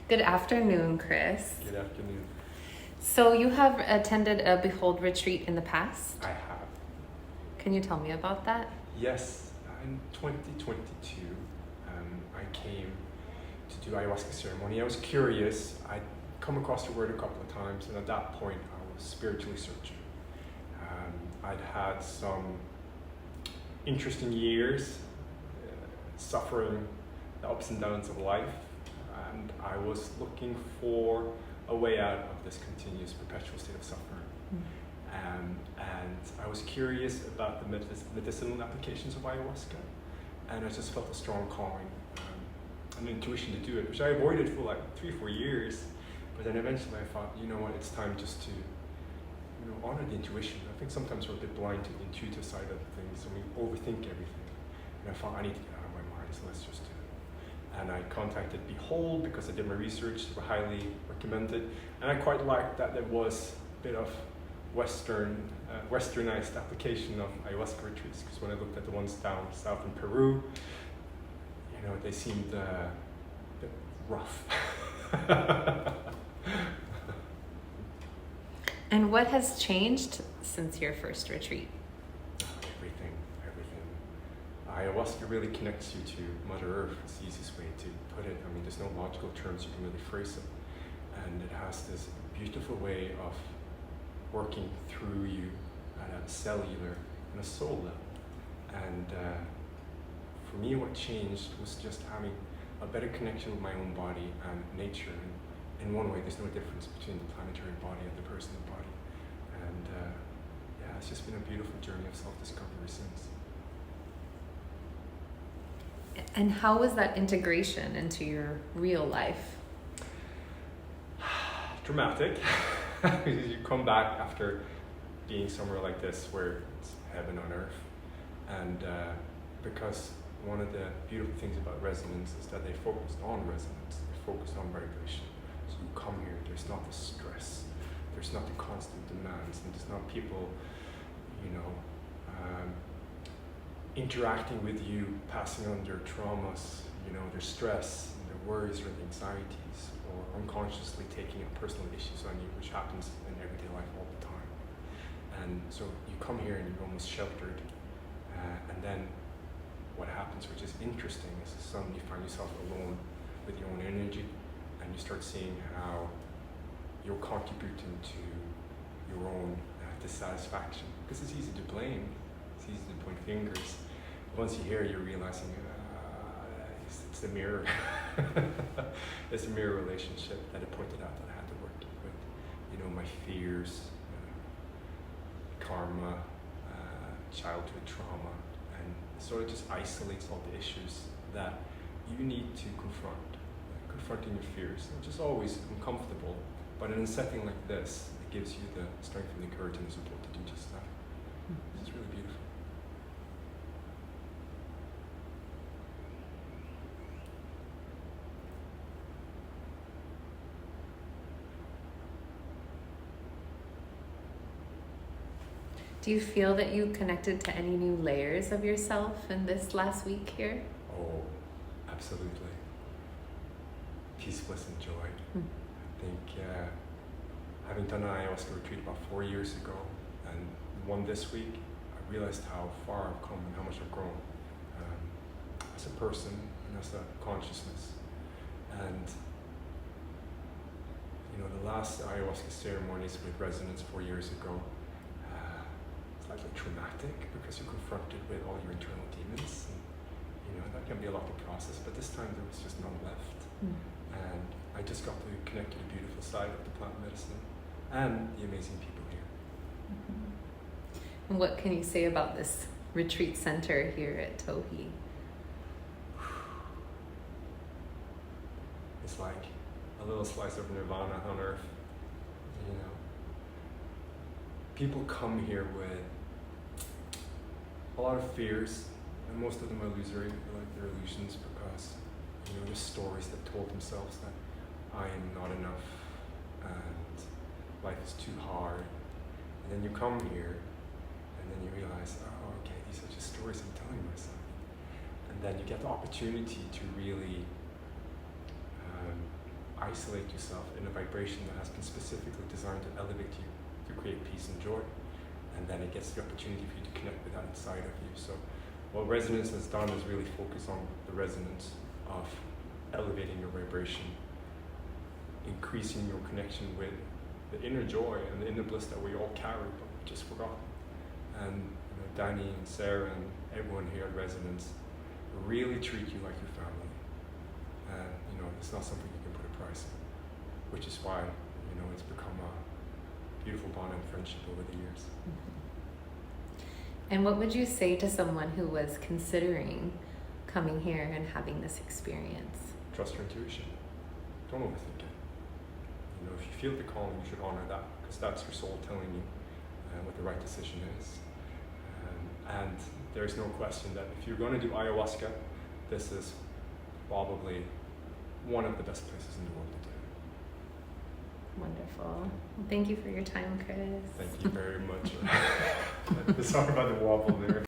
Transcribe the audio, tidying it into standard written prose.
Good afternoon, Chris. Good afternoon. So you have attended a Behold retreat in the past. I have. Can you tell me about that? Yes, in 2022, I came to do ayahuasca ceremony. I was curious. I'd come across the word a couple of times, and at that point, I was spiritually searching. I'd had some interesting years, suffering the ups and downs of life, and I was looking for a way out of this continuous perpetual state of suffering. And I was curious about the medicinal applications of ayahuasca, and I just felt a strong calling, an intuition to do it, which I avoided for like 3-4 years. But then eventually I thought, you know what, it's time just to honor the intuition. I think sometimes we're a bit blind to the intuitive side of things, and we overthink everything. And I thought, I need to get out of my mind, so let's just do it. And I contacted Behold because I did my research. They were highly recommended, and I quite liked that there was a bit of westernized application of ayahuasca retreats, because when I looked at the ones down south in Peru, they seemed a bit rough. And what has changed since your first retreat? Everything. Ayahuasca really connects you to Mother Earth. It's the easiest way to put it. I mean, there's no logical terms you can really phrase it. And it has this beautiful way of working through you at a cellular and a soul level. And for me, what changed was just having a better connection with my own body and nature. And in one way, there's no difference between the planetary body and the personal body. And it's just been a beautiful journey of self-discovery since. And how was that integration into your real life? Dramatic. Because you come back after being somewhere like this where it's heaven on earth. And because one of the beautiful things about resonance is that they focused on resonance, they focused on vibration. So you come here, there's not the stress, there's not the constant demands, and there's not people, interacting with you, passing on their traumas, their stress, and their worries or anxieties, or unconsciously taking up personal issues on you, which happens in everyday life all the time. And so you come here and you're almost sheltered, and then what happens, which is interesting, is suddenly you find yourself alone with your own energy, and you start seeing how you're contributing to your own dissatisfaction. Because it's easy to blame, it's easy to point fingers. Once you're here, you're realizing it's the mirror. It's a mirror relationship that it pointed out that I had to work with. My fears, karma, childhood trauma, and so it just isolates all the issues that you need to confront. Confronting your fears, which is always uncomfortable, but in a setting like this, it gives you the strength and the courage and the support to do just that. It's really beautiful. Do you feel that you connected to any new layers of yourself in this last week here? Oh, absolutely. Peacefulness and joy. I think having done an ayahuasca retreat about 4 years ago, and one this week, I realized how far I've come and how much I've grown as a person and as a consciousness. And the last ayahuasca ceremonies with resonance 4 years ago, slightly traumatic because you're confronted with all your internal demons. And, that can be a lot to process, but this time there was just none left. And I just got to connect to the beautiful side of the plant medicine and the amazing people here. And what can you say about this retreat center here at Tohi? It's like a little slice of nirvana on earth. People come here with a lot of fears, and most of them are illusory, they're illusions, because there's stories that told themselves that I am not enough and life is too hard. And then you come here and then you realize, oh, okay, these are just stories I'm telling myself. And then you get the opportunity to really isolate yourself in a vibration that has been specifically designed to elevate you, to create peace and joy. And then it gets the opportunity for you to connect with that inside of you. So what resonance has done is really focus on the resonance of elevating your vibration, increasing your connection with the inner joy and the inner bliss that we all carry, but we just forgot. And Danny and Sarah and everyone here at Resonance really treat you like your family. And it's not something you can put a price on, which is why it's become a beautiful bond and friendship over the years. And what would you say to someone who was considering coming here and having this experience? Trust your intuition. Don't overthink it. If you feel the calling, you should honor that, because that's your soul telling you what the right decision is. And there's no question that if you're going to do ayahuasca, this is probably one of the best places in the world to do it. Wonderful. Well, thank you for your time, Chris. Thank you very much. Sorry about the wobble there.